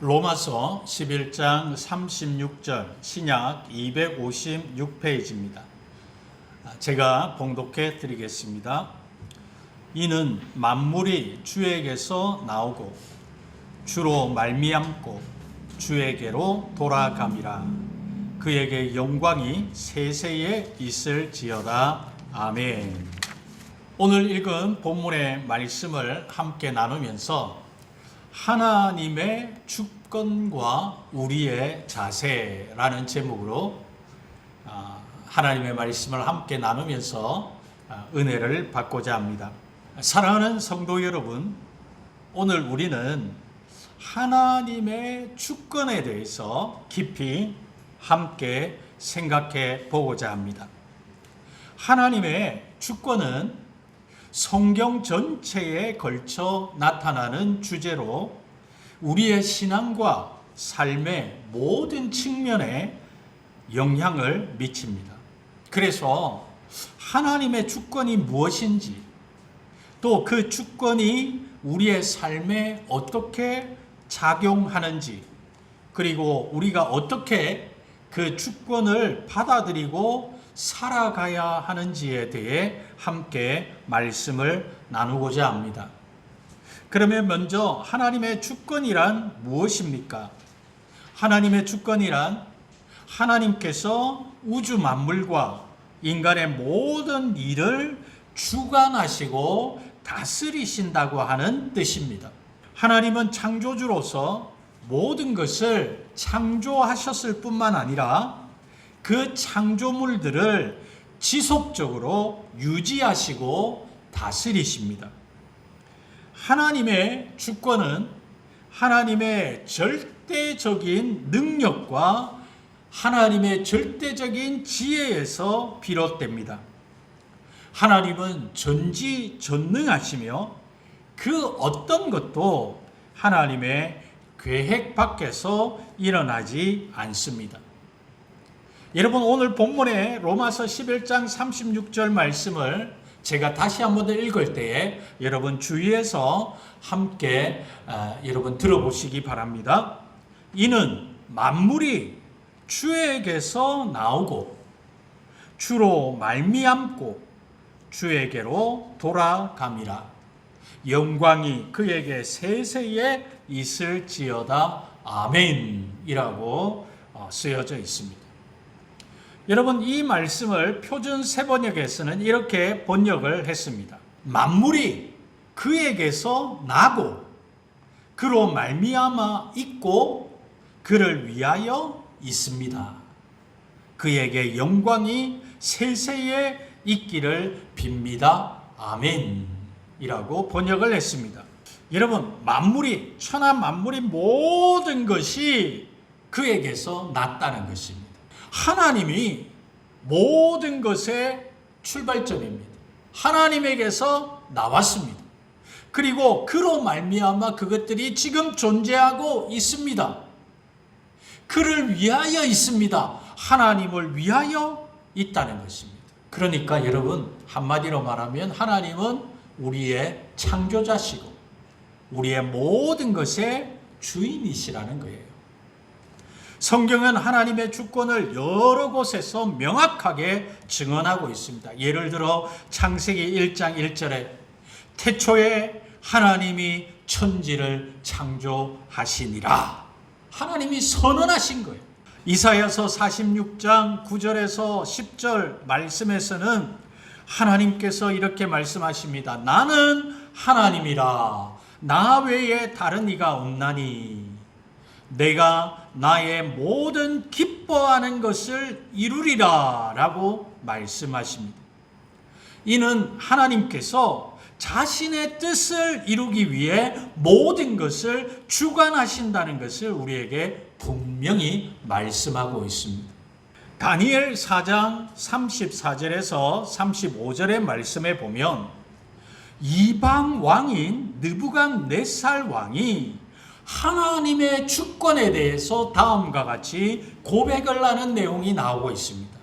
로마서 11장 36절 신약 256페이지입니다. 제가 봉독해 드리겠습니다. 이는 만물이 주에게서 나오고 주로 말미암고 주에게로 돌아감이라. 그에게 영광이 세세에 있을지어다. 아멘. 오늘 읽은 본문의 말씀을 함께 나누면서 하나님의 주권과 우리의 자세라는 제목으로 하나님의 말씀을 함께 나누면서 은혜를 받고자 합니다. 사랑하는 성도 여러분, 오늘 우리는 하나님의 주권에 대해서 깊이 함께 생각해 보고자 합니다. 하나님의 주권은 성경 전체에 걸쳐 나타나는 주제로 우리의 신앙과 삶의 모든 측면에 영향을 미칩니다. 그래서 하나님의 주권이 무엇인지, 또 그 주권이 우리의 삶에 어떻게 작용하는지, 그리고 우리가 어떻게 그 주권을 받아들이고 살아가야 하는지에 대해 함께 말씀을 나누고자 합니다. 그러면 먼저 하나님의 주권이란 무엇입니까? 하나님의 주권이란 하나님께서 우주 만물과 인간의 모든 일을 주관하시고 다스리신다고 하는 뜻입니다. 하나님은 창조주로서 모든 것을 창조하셨을 뿐만 아니라 그 창조물들을 지속적으로 유지하시고 다스리십니다. 하나님의 주권은 하나님의 절대적인 능력과 하나님의 절대적인 지혜에서 비롯됩니다. 하나님은 전지전능하시며 그 어떤 것도 하나님의 계획 밖에서 일어나지 않습니다. 여러분, 오늘 본문의 로마서 11장 36절 말씀을 제가 다시 한번 더 읽을 때에 여러분 주의해서 함께 여러분 들어보시기 바랍니다. 이는 만물이 주에게서 나오고 주로 말미암고 주에게로 돌아감이라. 영광이 그에게 세세에 있을지어다. 아멘이라고 쓰여져 있습니다. 여러분, 이 말씀을 표준 세번역에서는 이렇게 번역을 했습니다. 만물이 그에게서 나고 그로 말미암아 있고 그를 위하여 있습니다. 그에게 영광이 세세에 있기를 빕니다. 아멘이라고 번역을 했습니다. 여러분, 만물이, 천하 만물이 모든 것이 그에게서 났다는 것입니다. 하나님이 모든 것의 출발점입니다. 하나님에게서 나왔습니다. 그리고 그로 말미암아 그것들이 지금 존재하고 있습니다. 그를 위하여 있습니다. 하나님을 위하여 있다는 것입니다. 그러니까 여러분, 한마디로 말하면 하나님은 우리의 창조자시고 우리의 모든 것의 주인이시라는 거예요. 성경은 하나님의 주권을 여러 곳에서 명확하게 증언하고 있습니다. 예를 들어 창세기 1장 1절에 태초에 하나님이 천지를 창조하시니라. 하나님이 선언하신 거예요. 이사야서 46장 9절에서 10절 말씀에서는 하나님께서 이렇게 말씀하십니다. 나는 하나님이라. 나 외에 다른 이가 없나니 내가 나의 모든 기뻐하는 것을 이루리라 라고 말씀하십니다. 이는 하나님께서 자신의 뜻을 이루기 위해 모든 것을 주관하신다는 것을 우리에게 분명히 말씀하고 있습니다. 다니엘 4장 34절에서 35절의 말씀에 보면 이방 왕인 느부갓네살 왕이 하나님의 주권에 대해서 다음과 같이 고백을 하는 내용이 나오고 있습니다.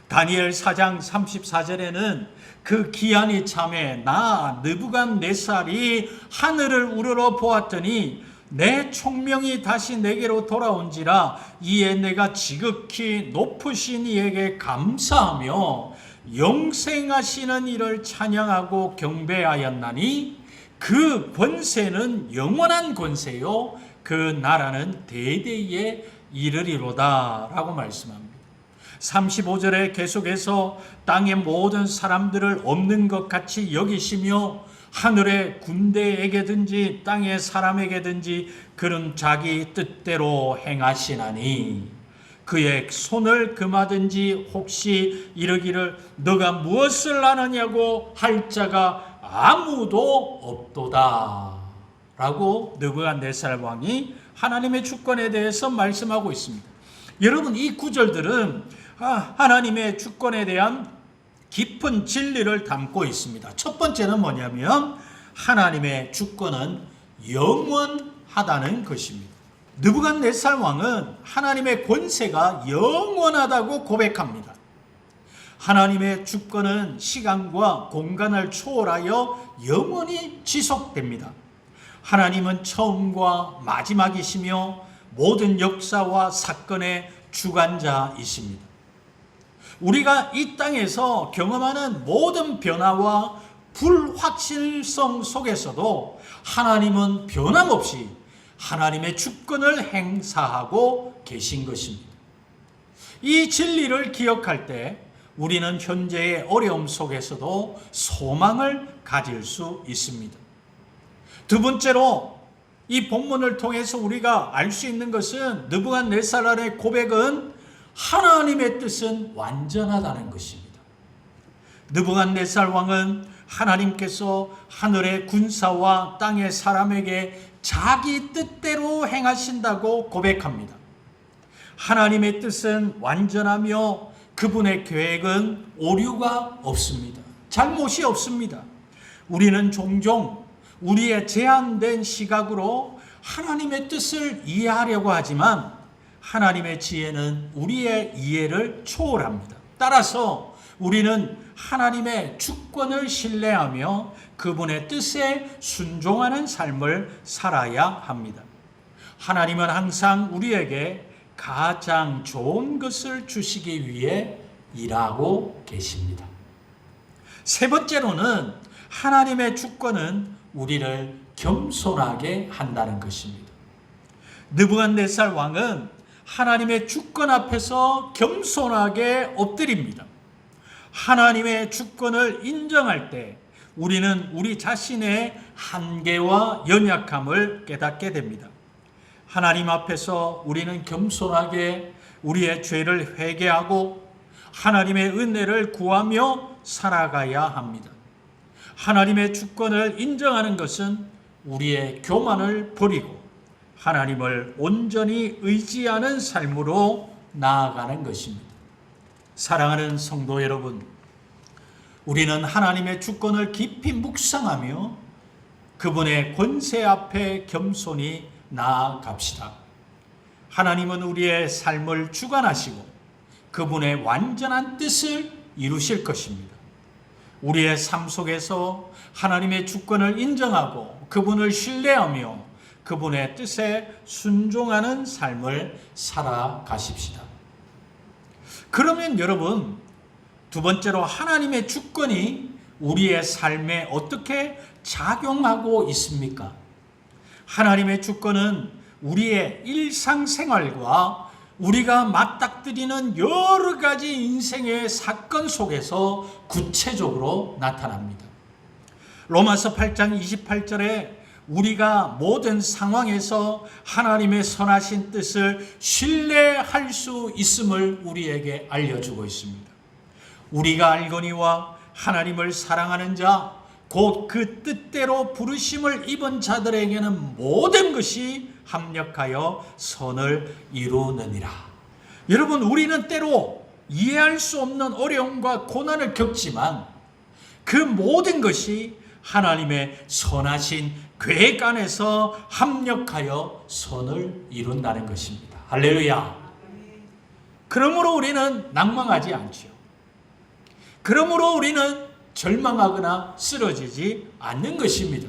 다니엘 4장 34절에는 그 기한이 참에 나 느부갓네살이 하늘을 우러러 보았더니 내 총명이 다시 내게로 돌아온지라 이에 내가 지극히 높으신 이에게 감사하며 영생하시는 이를 찬양하고 경배하였나니 그 권세는 영원한 권세요 그 나라는 대대에 이르리로다 라고 말씀합니다. 35절에 계속해서 땅의 모든 사람들을 없는 것 같이 여기시며 하늘의 군대에게든지 땅의 사람에게든지 그는 자기 뜻대로 행하시나니 그의 손을 금하든지 혹시 이르기를 너가 무엇을 아느냐고 할 자가 아무도 없도다 라고 느부갓네살 왕이 하나님의 주권에 대해서 말씀하고 있습니다. 여러분, 이 구절들은 하나님의 주권에 대한 깊은 진리를 담고 있습니다. 첫 번째는 뭐냐면 하나님의 주권은 영원하다는 것입니다. 느부갓네살 왕은 하나님의 권세가 영원하다고 고백합니다. 하나님의 주권은 시간과 공간을 초월하여 영원히 지속됩니다. 하나님은 처음과 마지막이시며 모든 역사와 사건의 주관자이십니다. 우리가 이 땅에서 경험하는 모든 변화와 불확실성 속에서도 하나님은 변함없이 하나님의 주권을 행사하고 계신 것입니다. 이 진리를 기억할 때 우리는 현재의 어려움 속에서도 소망을 가질 수 있습니다. 두 번째로 이 본문을 통해서 우리가 알 수 있는 것은 느부갓네살의 고백은 하나님의 뜻은 완전하다는 것입니다. 느부갓네살 왕은 하나님께서 하늘의 군사와 땅의 사람에게 자기 뜻대로 행하신다고 고백합니다. 하나님의 뜻은 완전하며 그분의 계획은 오류가 없습니다. 잘못이 없습니다. 우리는 종종 우리의 제한된 시각으로 하나님의 뜻을 이해하려고 하지만 하나님의 지혜는 우리의 이해를 초월합니다. 따라서 우리는 하나님의 주권을 신뢰하며 그분의 뜻에 순종하는 삶을 살아야 합니다. 하나님은 항상 우리에게 가장 좋은 것을 주시기 위해 일하고 계십니다. 세 번째로는 하나님의 주권은 우리를 겸손하게 한다는 것입니다. 느부갓네살 왕은 하나님의 주권 앞에서 겸손하게 엎드립니다. 하나님의 주권을 인정할 때 우리는 우리 자신의 한계와 연약함을 깨닫게 됩니다. 하나님 앞에서 우리는 겸손하게 우리의 죄를 회개하고 하나님의 은혜를 구하며 살아가야 합니다. 하나님의 주권을 인정하는 것은 우리의 교만을 버리고 하나님을 온전히 의지하는 삶으로 나아가는 것입니다. 사랑하는 성도 여러분, 우리는 하나님의 주권을 깊이 묵상하며 그분의 권세 앞에 겸손히 나아갑시다. 하나님은 우리의 삶을 주관하시고 그분의 완전한 뜻을 이루실 것입니다. 우리의 삶 속에서 하나님의 주권을 인정하고 그분을 신뢰하며 그분의 뜻에 순종하는 삶을 살아가십시다. 그러면 여러분, 두 번째로 하나님의 주권이 우리의 삶에 어떻게 작용하고 있습니까? 하나님의 주권은 우리의 일상생활과 우리가 맞닥뜨리는 여러 가지 인생의 사건 속에서 구체적으로 나타납니다. 로마서 8장 28절에 우리가 모든 상황에서 하나님의 선하신 뜻을 신뢰할 수 있음을 우리에게 알려주고 있습니다. 우리가 알거니와 하나님을 사랑하는 자, 곧 그 뜻대로 부르심을 입은 자들에게는 모든 것이 합력하여 선을 이루느니라. 여러분, 우리는 때로 이해할 수 없는 어려움과 고난을 겪지만 그 모든 것이 하나님의 선하신 계획 안에서 합력하여 선을 이룬다는 것입니다. 할렐루야. 그러므로 우리는 낭망하지 않죠. 그러므로 우리는 절망하거나 쓰러지지 않는 것입니다.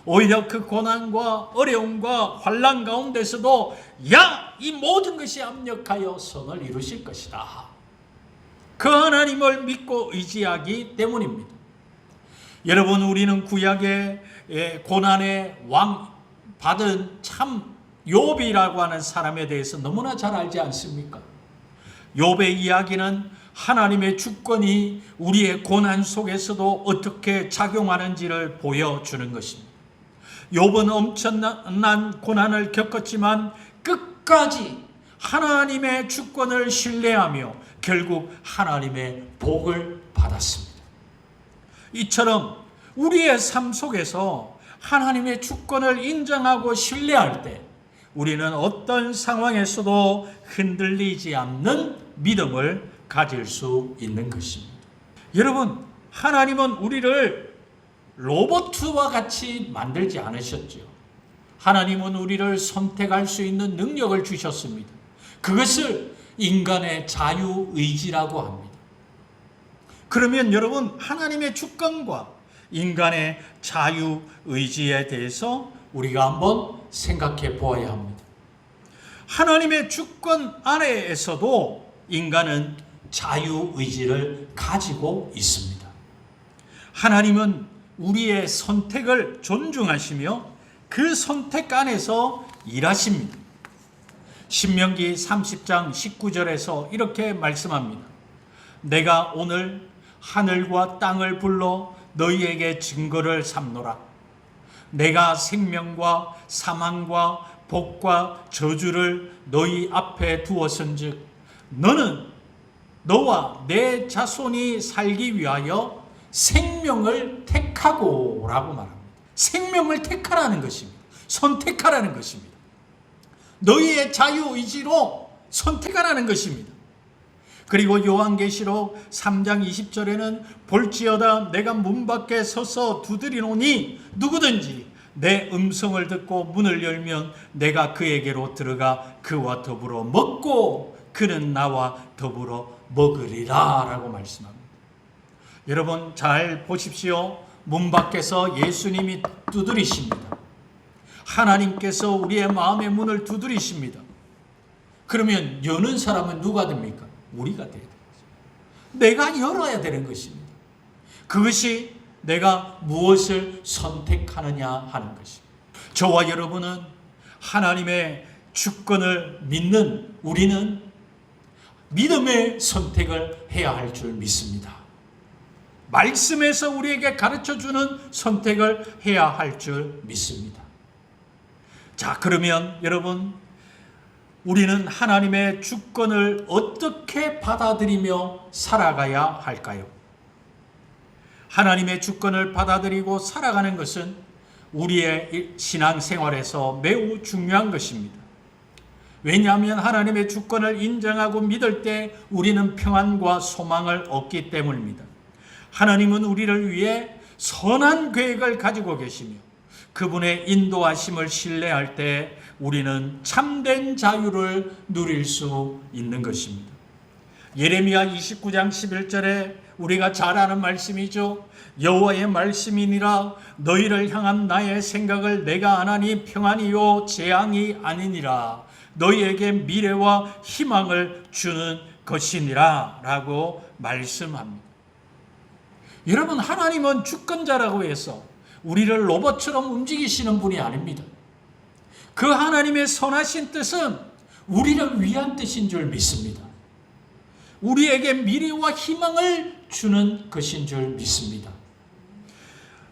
오히려 그 고난과 어려움과 환난 가운데서도 이 모든 것이 압력하여 선을 이루실 것이다. 그 하나님을 믿고 의지하기 때문입니다. 여러분, 우리는 구약의 고난의 왕 받은 참 욥이라고 하는 사람에 대해서 너무나 잘 알지 않습니까? 욥의 이야기는 하나님의 주권이 우리의 고난 속에서도 어떻게 작용하는지를 보여주는 것입니다. 욥은 엄청난 고난을 겪었지만 끝까지 하나님의 주권을 신뢰하며 결국 하나님의 복을 받았습니다. 이처럼 우리의 삶 속에서 하나님의 주권을 인정하고 신뢰할 때 우리는 어떤 상황에서도 흔들리지 않는 믿음을 가질 수 있는 것입니다. 여러분, 하나님은 우리를 로봇과 같이 만들지 않으셨죠. 하나님은 우리를 선택할 수 있는 능력을 주셨습니다. 그것을 인간의 자유의지라고 합니다. 그러면 여러분, 하나님의 주권과 인간의 자유의지에 대해서 우리가 한번 생각해 보아야 합니다. 하나님의 주권 아래에서도 인간은 자유의지를 가지고 있습니다. 하나님은 우리의 선택을 존중하시며 그 선택 안에서 일하십니다. 신명기 30장 19절에서 이렇게 말씀합니다. 내가 오늘 하늘과 땅을 불러 너희에게 증거를 삼노라. 내가 생명과 사망과 복과 저주를 너희 앞에 두었은즉 너는 너와 내 자손이 살기 위하여 생명을 택하고 라고 말합니다. 생명을 택하라는 것입니다. 선택하라는 것입니다. 너희의 자유의지로 선택하라는 것입니다. 그리고 요한계시록 3장 20절에는 볼지어다 내가 문 밖에 서서 두드리노니 누구든지 내 음성을 듣고 문을 열면 내가 그에게로 들어가 그와 더불어 먹고 그는 나와 더불어 먹으리라 라고 말씀합니다. 여러분 잘 보십시오. 문 밖에서 예수님이 두드리십니다. 하나님께서 우리의 마음의 문을 두드리십니다. 그러면 여는 사람은 누가 됩니까? 우리가 돼야 됩니다. 내가 열어야 되는 것입니다. 그것이 내가 무엇을 선택하느냐 하는 것입니다. 저와 여러분은 하나님의 주권을 믿는 우리는 믿음의 선택을 해야 할 줄 믿습니다. 말씀에서 우리에게 가르쳐주는 선택을 해야 할 줄 믿습니다. 자, 그러면 여러분, 우리는 하나님의 주권을 어떻게 받아들이며 살아가야 할까요? 하나님의 주권을 받아들이고 살아가는 것은 우리의 신앙생활에서 매우 중요한 것입니다. 왜냐하면 하나님의 주권을 인정하고 믿을 때 우리는 평안과 소망을 얻기 때문입니다. 하나님은 우리를 위해 선한 계획을 가지고 계시며 그분의 인도하심을 신뢰할 때 우리는 참된 자유를 누릴 수 있는 것입니다. 예레미야 29장 11절에 우리가 잘 아는 말씀이죠. 여호와의 말씀이니라 너희를 향한 나의 생각을 내가 아나니 평안이요 재앙이 아니니라 너희에게 미래와 희망을 주는 것이니라 라고 말씀합니다. 여러분, 하나님은 주권자라고 해서 우리를 로봇처럼 움직이시는 분이 아닙니다. 그 하나님의 선하신 뜻은 우리를 위한 뜻인 줄 믿습니다. 우리에게 미래와 희망을 주는 것인 줄 믿습니다.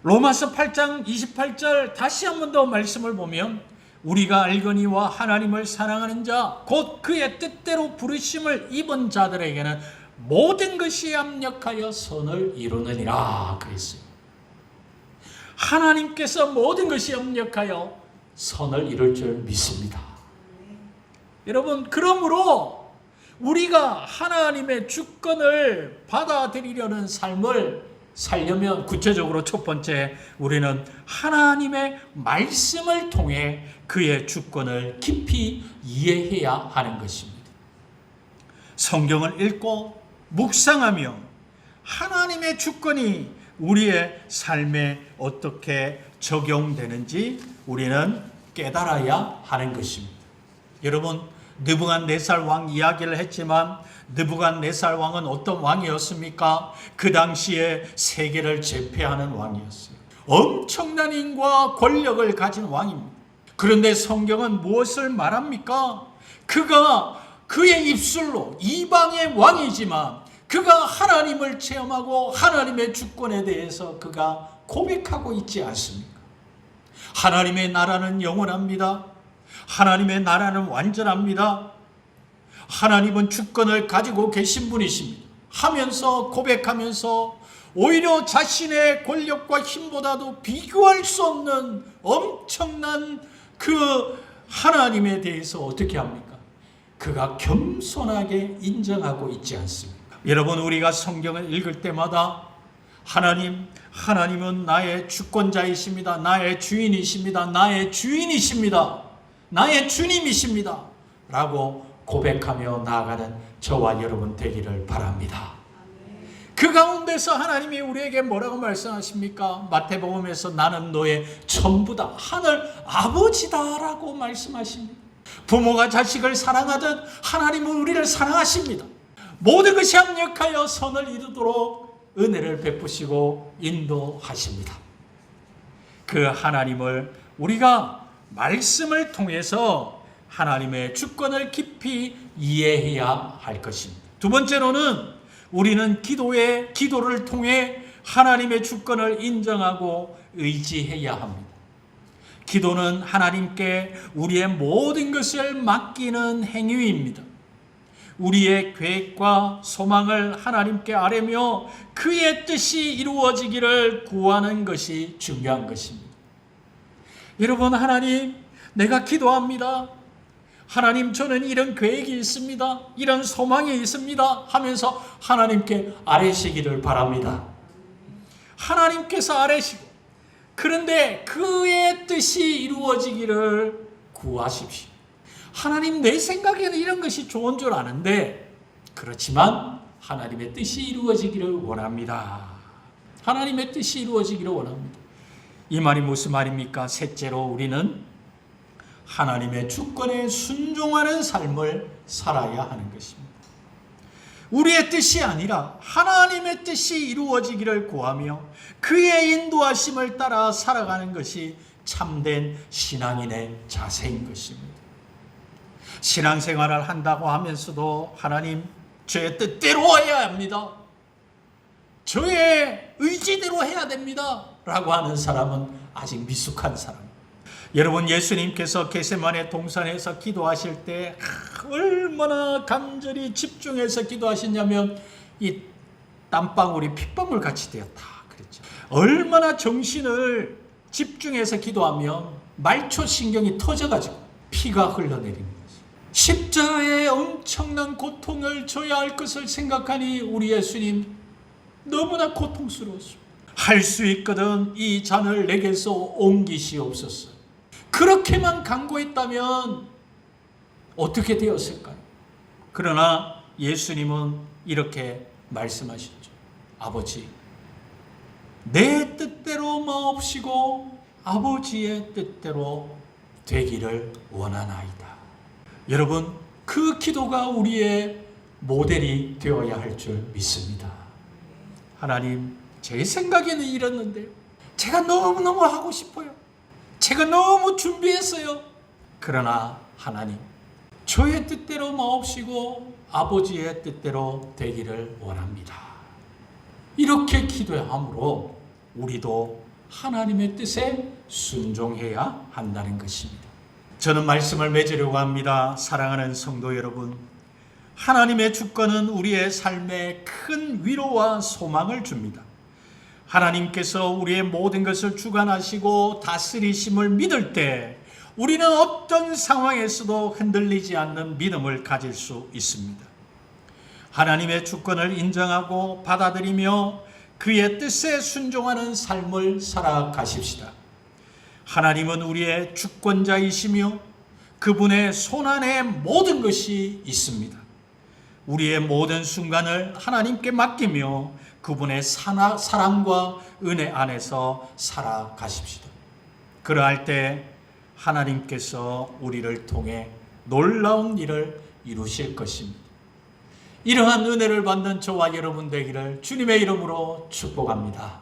로마서 8장 28절 다시 한 번 더 말씀을 보면 우리가 알거니와 하나님을 사랑하는 자 곧 그의 뜻대로 부르심을 입은 자들에게는 모든 것이 합력하여 선을 이루느니라 그랬어요. 하나님께서 모든 것이 합력하여 선을 이룰 줄 믿습니다. 여러분, 그러므로 우리가 하나님의 주권을 받아들이려는 삶을 살려면 구체적으로 첫 번째 우리는 하나님의 말씀을 통해 그의 주권을 깊이 이해해야 하는 것입니다. 성경을 읽고 묵상하며 하나님의 주권이 우리의 삶에 어떻게 적용되는지 우리는 깨달아야 하는 것입니다. 여러분, 느부갓네살 왕 이야기를 했지만 느부갓네살 왕은 어떤 왕이었습니까? 그 당시에 세계를 제패하는 왕이었어요. 엄청난 힘과 권력을 가진 왕입니다. 그런데 성경은 무엇을 말합니까? 그가 그의 입술로 이방의 왕이지만 그가 하나님을 체험하고 하나님의 주권에 대해서 그가 고백하고 있지 않습니까? 하나님의 나라는 영원합니다. 하나님의 나라는 완전합니다. 하나님은 주권을 가지고 계신 분이십니다. 하면서 고백하면서 오히려 자신의 권력과 힘보다도 비교할 수 없는 엄청난 그 하나님에 대해서 어떻게 합니까? 그가 겸손하게 인정하고 있지 않습니까? 여러분, 우리가 성경을 읽을 때마다 하나님은 나의 주권자이십니다. 나의 주인이십니다. 나의 주인이십니다. 나의 주님이십니다. 라고 고백하며 나아가는 저와 여러분 되기를 바랍니다. 그 가운데서 하나님이 우리에게 뭐라고 말씀하십니까? 마태복음에서 나는 너의 전부다, 하늘 아버지다 라고 말씀하십니다. 부모가 자식을 사랑하듯 하나님은 우리를 사랑하십니다. 모든 것이 합력하여 선을 이루도록 은혜를 베푸시고 인도하십니다. 그 하나님을 우리가 말씀을 통해서 하나님의 주권을 깊이 이해해야 할 것입니다. 두 번째로는 우리는 기도를 통해 하나님의 주권을 인정하고 의지해야 합니다. 기도는 하나님께 우리의 모든 것을 맡기는 행위입니다. 우리의 계획과 소망을 하나님께 아뢰며 그의 뜻이 이루어지기를 구하는 것이 중요한 것입니다. 여러분, 하나님, 내가 기도합니다. 하나님, 저는 이런 계획이 있습니다. 이런 소망이 있습니다. 하면서 하나님께 아뢰시기를 바랍니다. 하나님께서 아뢰시고, 그런데 그의 뜻이 이루어지기를 구하십시오. 하나님, 내 생각에는 이런 것이 좋은 줄 아는데 그렇지만 하나님의 뜻이 이루어지기를 원합니다. 하나님의 뜻이 이루어지기를 원합니다. 이 말이 무슨 말입니까? 셋째로 우리는 하나님의 주권에 순종하는 삶을 살아야 하는 것입니다. 우리의 뜻이 아니라 하나님의 뜻이 이루어지기를 구하며 그의 인도하심을 따라 살아가는 것이 참된 신앙인의 자세인 것입니다. 신앙생활을 한다고 하면서도 하나님, 저의 뜻대로 해야 합니다. 저의 의지대로 해야 됩니다. 라고 하는 사람은 아직 미숙한 사람. 여러분, 예수님께서 겟세마네 동산에서 기도하실 때 얼마나 간절히 집중해서 기도하셨냐면 이 땀방울이 핏방울 같이 되었다 그랬죠. 얼마나 정신을 집중해서 기도하면 말초신경이 터져가지고 피가 흘러내리는 거죠. 십자가의 엄청난 고통을 져야 할 것을 생각하니 우리 예수님 너무나 고통스러웠습니다. 할 수 있거든 이 잔을 내게서 옮기시옵소서. 그렇게만 간구했다면 어떻게 되었을까요? 그러나 예수님은 이렇게 말씀하셨죠. 아버지, 내 뜻대로 마옵시고 아버지의 뜻대로 되기를 원하나이다. 여러분, 그 기도가 우리의 모델이 되어야 할 줄 믿습니다. 하나님, 제 생각에는 이랬는데 제가 너무너무 하고 싶어요. 제가 너무 준비했어요. 그러나 하나님, 저의 뜻대로 마옵시고 아버지의 뜻대로 되기를 원합니다. 이렇게 기도함으로 우리도 하나님의 뜻에 순종해야 한다는 것입니다. 저는 말씀을 맺으려고 합니다. 사랑하는 성도 여러분, 하나님의 주권은 우리의 삶에 큰 위로와 소망을 줍니다. 하나님께서 우리의 모든 것을 주관하시고 다스리심을 믿을 때 우리는 어떤 상황에서도 흔들리지 않는 믿음을 가질 수 있습니다. 하나님의 주권을 인정하고 받아들이며 그의 뜻에 순종하는 삶을 살아가십시다. 하나님은 우리의 주권자이시며 그분의 손안에 모든 것이 있습니다. 우리의 모든 순간을 하나님께 맡기며 그분의 사랑과 은혜 안에서 살아가십시다. 그러할 때 하나님께서 우리를 통해 놀라운 일을 이루실 것입니다. 이러한 은혜를 받는 저와 여러분 되기를 주님의 이름으로 축복합니다.